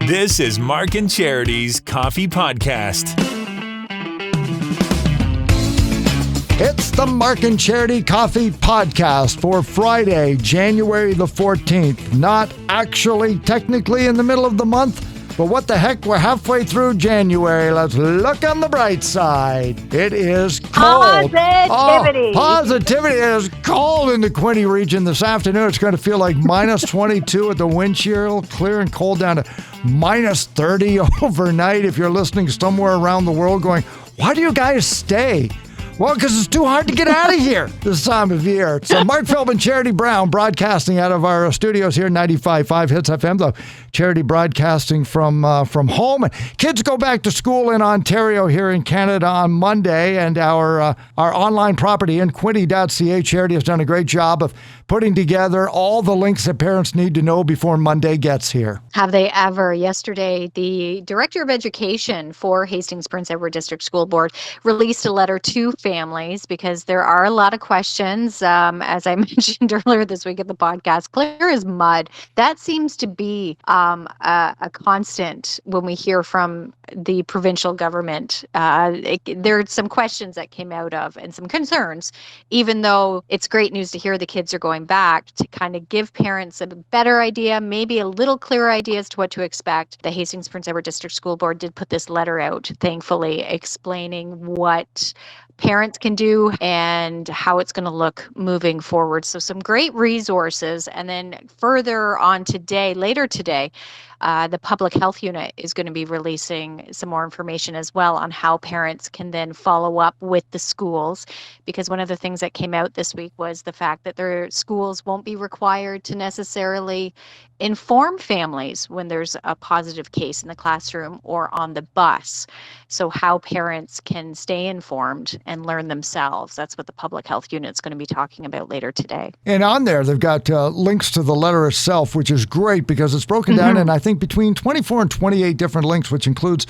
This is Mark and Charity's Coffee Podcast. It's the Mark and Charity Coffee Podcast for Friday, January the 14th. Not actually technically in the middle of the month, but what the heck, we're halfway through January. Let's look on the bright side. It is cold. Positivity. Positivity. It is cold in the Quinte region this afternoon. It's going to feel like minus 22 at the wind chill, clear and cold down to minus 30 overnight. If you're listening somewhere around the world going, why do you guys stay? Well, because it's too hard to get out of here this time of year. So Mark Philbin, Charity Brown, broadcasting out of our studios here, 95.5 Hits FM, though. Charity broadcasting from home. And kids go back to school in Ontario here in Canada on Monday, and our online property in Quinte.ca, Charity has done a great job of putting together all the links that parents need to know before Monday gets here. Have they ever? Yesterday, the Director of Education for Hastings Prince Edward District School Board released a letter to families because there are a lot of questions. As I mentioned earlier this week at the podcast, clear as mud. That seems to be a constant when we hear from the provincial government. There are some questions that came out of and some concerns, even though it's great news to hear the kids are going back, to kind of give parents a better idea, maybe a little clearer idea as to what to expect. The Hastings Prince Edward District School Board did put this letter out, thankfully, explaining what parents can do and how it's going to look moving forward. So some great resources. And then further on today, later today, the public health unit is going to be releasing some more information as well on how parents can then follow up with the schools, because one of the things that came out this week was the fact that their schools won't be required to necessarily inform families when there's a positive case in the classroom or on the bus. So how parents can stay informed and learn themselves. That's what the public health unit is going to be talking about later today. And on there, they've got links to the letter itself, which is great because it's broken down in, I think, between 24 and 28 different links, which includes,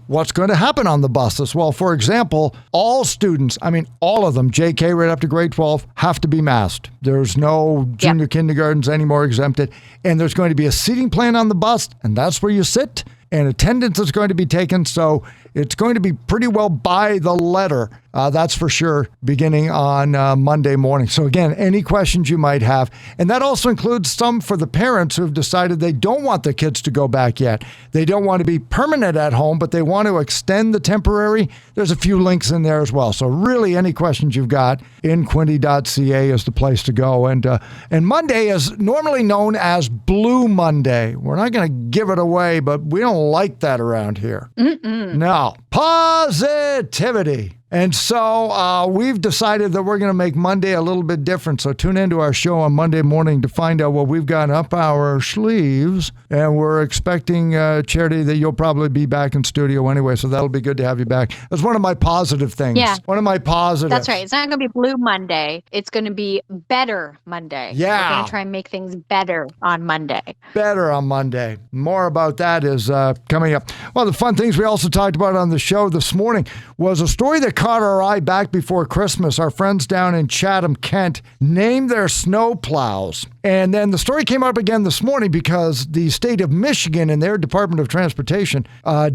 what's going to happen on the bus as well. For example, all students, all of them, JK right up to grade 12, have to be masked. There's no junior kindergartens anymore exempted. And there's going to be a seating plan on the bus, and that's where you sit. And attendance is going to be taken, so it's going to be pretty well by the letter. That's for sure, beginning on Monday morning. So again, any questions you might have. And that also includes some for the parents who've decided they don't want their kids to go back yet. They don't want to be permanent at home, but they want to extend the temporary. There's a few links in there as well. So really, any questions you've got in Quinte.ca is the place to go. And Monday is normally known as Blue Monday. We're not going to give it away, but we don't like that around here. No. Positivity. And so we've decided that we're going to make Monday a little bit different. So tune into our show on Monday morning to find out what we've got up our sleeves. And we're expecting, Charity, that you'll probably be back in studio anyway. So that'll be good to have you back. That's one of my positive things. Yeah. One of my positives. That's right. It's not going to be Blue Monday. It's going to be Better Monday. Yeah. We're going to try and make things better on Monday. Better on Monday. More about that is coming up. Well, the fun things we also talked about on the show this morning was a story that caught our eye back before Christmas. Our friends down in Chatham-Kent named their snowplows. And then the story came up again this morning because the state of Michigan and their Department of Transportation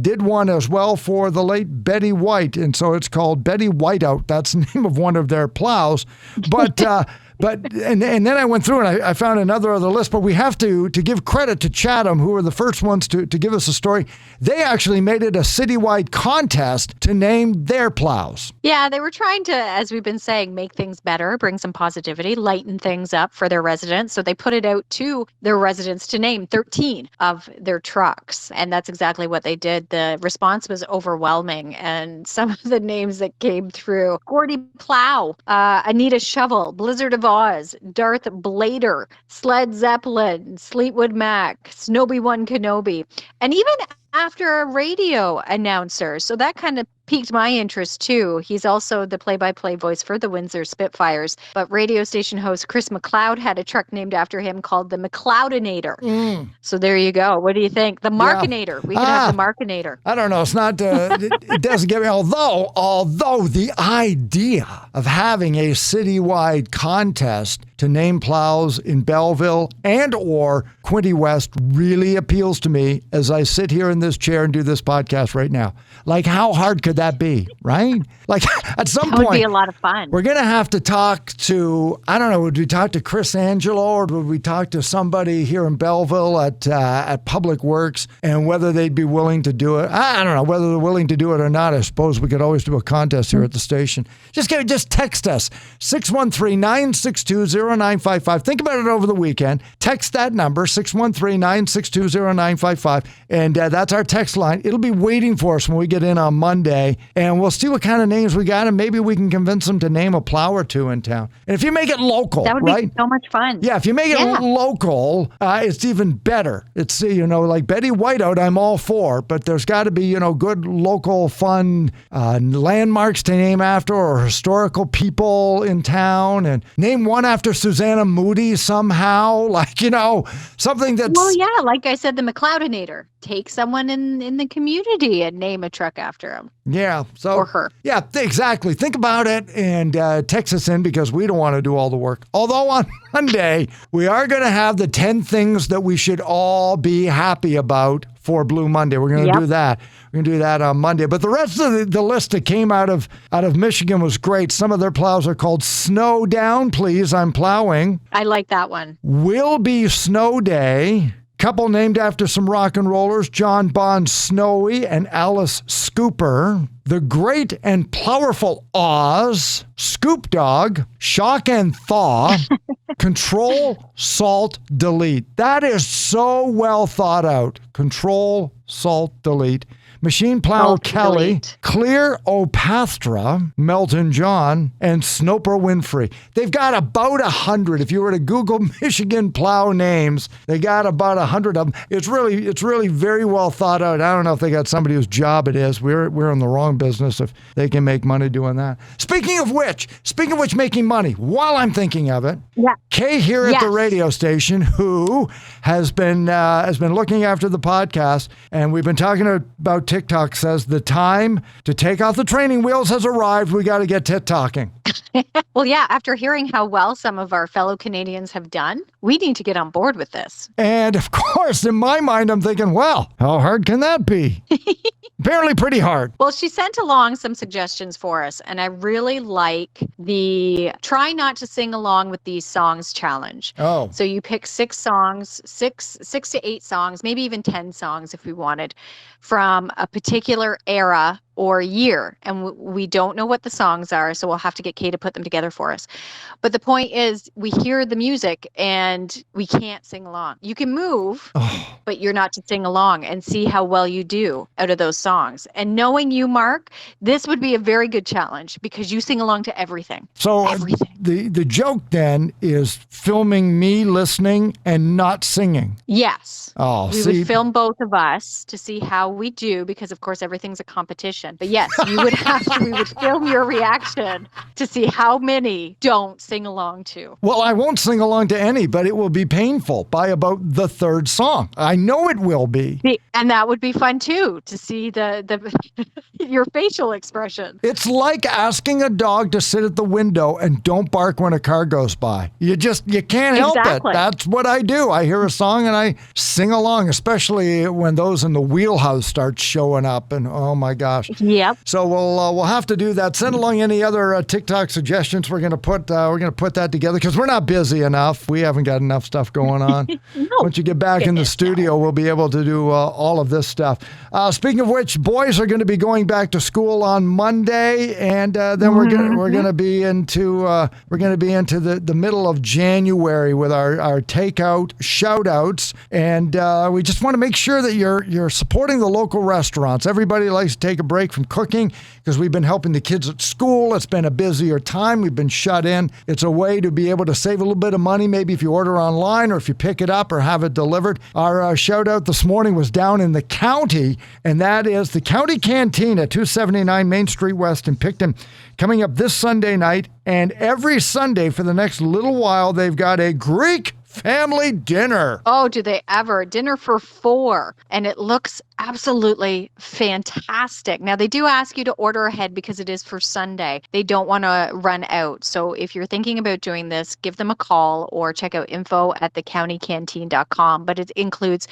did one as well for the late Betty White. And so it's called Betty Whiteout. That's the name of one of their plows. But and then I went through and I found another other list, but we have to give credit to Chatham, who were the first ones to give us a story. They actually made it a citywide contest to name their plows. Yeah, they were trying to, as we've been saying, make things better, bring some positivity, lighten things up for their residents. So they put it out to their residents to name 13 of their trucks. And that's exactly what they did. The response was overwhelming. And some of the names that came through: Gordy Plow, Anita Shovel, Blizzard of Oz, Darth Blader, Sled Zeppelin, Fleetwood Mac, Snowy One Kenobi, and even after a radio announcer. So that kind of piqued my interest too. He's also the play-by-play voice for the Windsor Spitfires. But radio station host Chris McLeod had a truck named after him called the McLeodinator. So there you go. What do you think? The Markinator. We could have the Markinator. I don't know. It's not, it doesn't get me. Although the idea of having a citywide contest to name plows in Belleville and or Quinte West really appeals to me as I sit here in this chair and do this podcast right now. Like, how hard could that be, right? Like, at some point, That would be a lot of fun. we're going to have to talk to, I don't know, would we talk to Chris Angelo or would we talk to somebody here in Belleville at Public Works and whether they'd be willing to do it? I don't know whether they're willing to do it or not. I suppose we could always do a contest here at the station. Just text us, 613-962-0955. Think about it over the weekend. Text that number, 613-962-0955. And that's our text line. It'll be waiting for us when we get in on Monday. And we'll see what kind of names we got. And maybe we can convince them to name a plow or two in town. And if you make it local, that would right? be so much fun. Yeah, if you make it local, it's even better. It's, like Betty Whiteout, I'm all for. But there's got to be, good local fun landmarks to name after or historical people in town. And name one after Susanna Moody somehow. Like, something that's... Well, yeah, like I said, the McLeodinator. Take someone in the community and name a truck after him. Yeah. So, or her. Yeah, exactly. Think about it and text us in because we don't want to do all the work. Although on Monday, we are going to have the 10 things that we should all be happy about for Blue Monday. We're going to do that. We're going to do that on Monday. But the rest of the list that came out of Michigan was great. Some of their plows are called Snow Down, Please, I'm Plowing. I like that one. Will Be Snow Day. Couple named after some rock and rollers, John Bon Snowy and Alice Scooper. The Great and Powerful Oz, Scoop Dog, Shock and Thaw, Control, Salt, Delete. That is so well thought out. Control, Salt, Delete. Machine Plow Kelly, Delete. Clear Opastra, Melton John, and Snoper Winfrey. They've got about 100. If you were to Google Michigan plow names, they got about 100 of them. It's really very well thought out. I don't know if they got somebody whose job it is. We're in the wrong business if they can make money doing that. Speaking of which, making money, while I'm thinking of it, Kay here at the radio station, who has been looking after the podcast, and we've been talking about TikTok, says the time to take off the training wheels has arrived. We got to get TikToking. Well, yeah, after hearing how well some of our fellow Canadians have done, we need to get on board with this. And of course, in my mind, I'm thinking, well, how hard can that be? Apparently pretty hard. Well, she sent along some suggestions for us, and I really like the try not to sing along with these songs challenge. Oh. So you pick 6 songs, six to 8 songs, maybe even 10 songs if we wanted, from a particular era or year. And we don't know what the songs are, so we'll have to get Kay to put them together for us. But the point is, we hear the music and we can't sing along. You can move, but you're not to sing along, and see how well you do out of those songs. And knowing you, Mark, this would be a very good challenge because you sing along to everything. So everything. The joke then is filming me listening and not singing. Yes. Oh, we would film both of us to see how we do, because of course everything's a competition. But yes, we would film your reaction to see how many don't sing along to. Well, I won't sing along to any, but it will be painful by about the 3rd song. I know it will be. And that would be fun too, to see the your facial expression. It's like asking a dog to sit at the window and don't bark when a car goes by. You can't help it. That's what I do. I hear a song and I sing along, especially when those in the wheelhouse start showing up, and oh my gosh. Yep. So we'll have to do that. Send along any other TikTok suggestions. We're gonna put that together because we're not busy enough. We haven't got enough stuff going on. No. Once you get back in the studio, we'll be able to do all of this stuff. Speaking of which, boys are going to be going back to school on Monday, and then we're going to be into the middle of January with our takeout shout outs, and we just want to make sure that you're supporting the local restaurants. Everybody likes to take a break from cooking because we've been helping the kids at school. It's been a busier time. We've been shut in. It's a way to be able to save a little bit of money, maybe if you order online or if you pick it up or have it delivered. Our shout out this morning was down in the county, and that is the County Canteen at 279 Main Street West in Picton, coming up this Sunday night. And every Sunday for the next little while, they've got a Greek family dinner. Oh, do they ever? Dinner for 4. And it looks Absolutely fantastic. Now, they do ask you to order ahead because it is for Sunday. They don't want to run out. So if you're thinking about doing this, give them a call or check out info@thecountycanteen.com. But it includes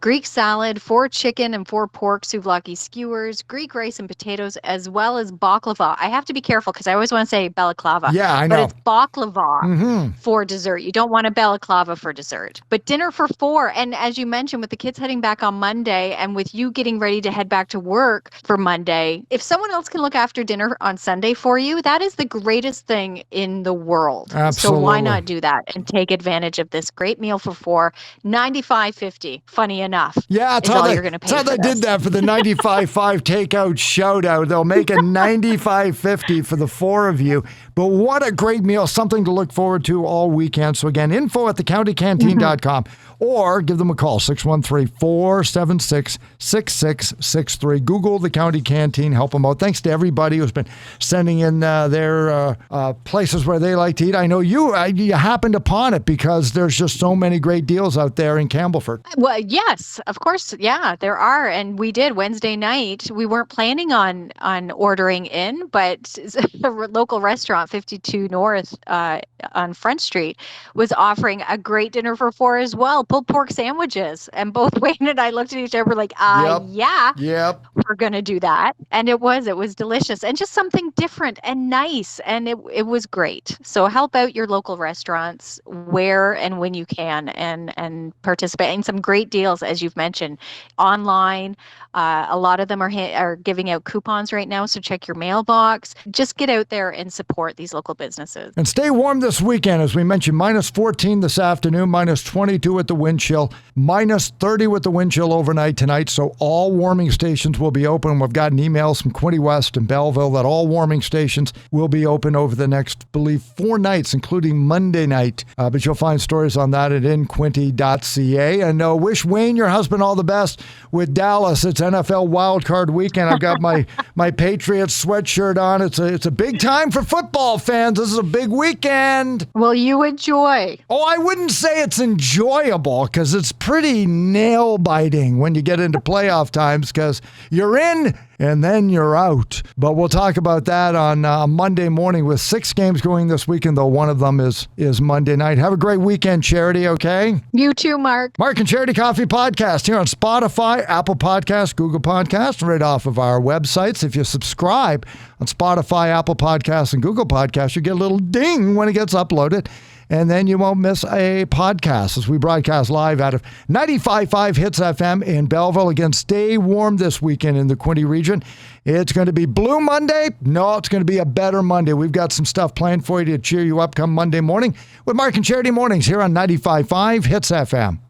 Greek salad, 4 chicken and 4 pork souvlaki skewers, Greek rice and potatoes, as well as baklava. I have to be careful because I always want to say balaclava. Yeah, I but know. it's baklava for dessert. You don't want a balaclava for dessert. But dinner for 4. And as you mentioned, with the kids heading back on Monday and with you getting ready to head back to work for Monday, if someone else can look after dinner on Sunday for you, that is the greatest thing in the world. Absolutely. So why not do that and take advantage of this great meal for 4, $95.50. Funny enough. Yeah, is all you're going to pay. That's how they did that for the 95.5 takeout shout out. They'll make a $95.50 for the 4 of you. But what a great meal, something to look forward to all weekend. So again, info@thecountycanteen.com or give them a call, 613-476-6663. Google the County Canteen, help them out. Thanks to everybody who's been sending in their places where they like to eat. I know you happened upon it because there's just so many great deals out there in Campbellford. Well, yes, of course. Yeah, there are. And we did Wednesday night. We weren't planning on ordering in, but a local restaurant, 52 North on Front Street, was offering a great dinner for 4 as well. Pulled pork sandwiches. And both Wayne and I looked at each other like, Yep. We're going to do that. And it was delicious and just something different and nice. And it was great. So help out your local restaurants where and when you can and participate in some great deals, as you've mentioned, online. A lot of them are giving out coupons right now. So check your mailbox. Just get out there and support these local businesses. And stay warm this weekend. As we mentioned, -14 this afternoon, -22 with the wind chill, -30 with the wind chill overnight tonight. So all warming stations will be open. We've gotten emails from Quinte West and Belleville that all warming stations will be open over the next, I believe, 4 nights, including Monday night. But you'll find stories on that at inquinte.ca. And wish Wayne, your husband, all the best with Dallas. It's NFL wildcard weekend. I've got my Patriots sweatshirt on. It's a big time for football fans. This is a big weekend. Will you enjoy? Oh, I wouldn't say it's enjoyable because it's pretty nail-biting when you get into playoff times because you're in and then you're out. But we'll talk about that on Monday morning with 6 games going this weekend, though one of them is Monday night. Have a great weekend, Charity, okay? You too, Mark. Mark and Charity Coffee Podcast here on Spotify, Apple Podcasts, Google Podcasts, right off of our websites. If you subscribe on Spotify, Apple Podcasts, and Google Podcasts, you get a little ding when it gets uploaded. And then you won't miss a podcast as we broadcast live out of 95.5 Hits FM in Belleville. Again, stay warm this weekend in the Quinte region. It's going to be Blue Monday. No, it's going to be a better Monday. We've got some stuff planned for you to cheer you up come Monday morning with Mark and Charity Mornings here on 95.5 Hits FM.